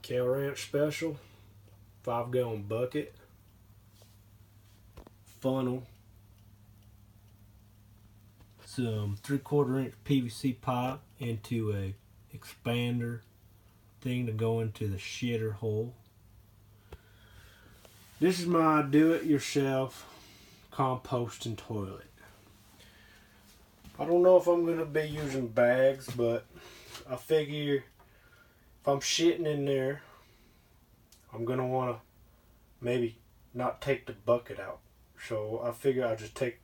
Kale Ranch Special, 5-gallon bucket, funnel, some 3/4 inch PVC pipe into a expander thing to go into the shitter hole. This is my do-it-yourself composting toilet. I don't know if I'm going to be using bags, but I figure if I'm shitting in there, I'm going to want to maybe not take the bucket out. So I figure I'll just take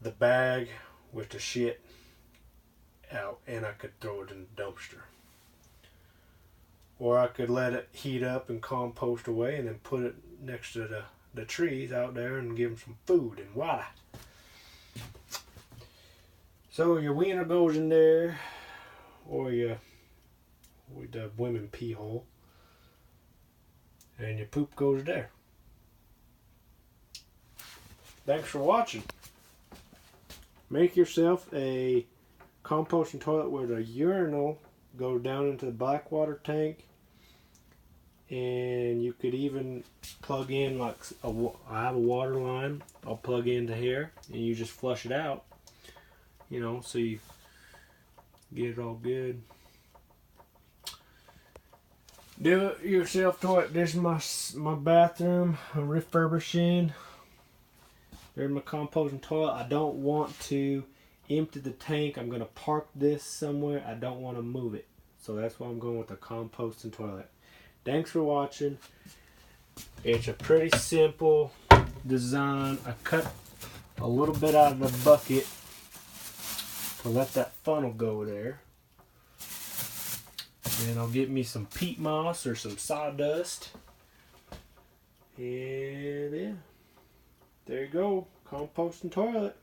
the bag with the shit out and I could throw it in the dumpster. Or I could let it heat up and compost away and then put it next to the trees out there and give them some food and water. So your wiener goes in there, or the women pee hole, and your poop goes there. Thanks for watching. Make yourself a composting toilet where the urinal goes down into the black water tank, and you could even plug in I have a water line. I'll plug into here, and you just flush it out. You know, so you get it all good. Do it yourself toilet. This is my bathroom. I'm refurbishing. There's my composting toilet. I don't want to empty the tank. I'm going to park this somewhere. I don't want to move it. So that's why I'm going with the composting toilet. Thanks for watching. It's a pretty simple design. I cut a little bit out of the bucket to let that funnel go there. And I'll get me some peat moss or some sawdust. And yeah, there you go. Composting toilet.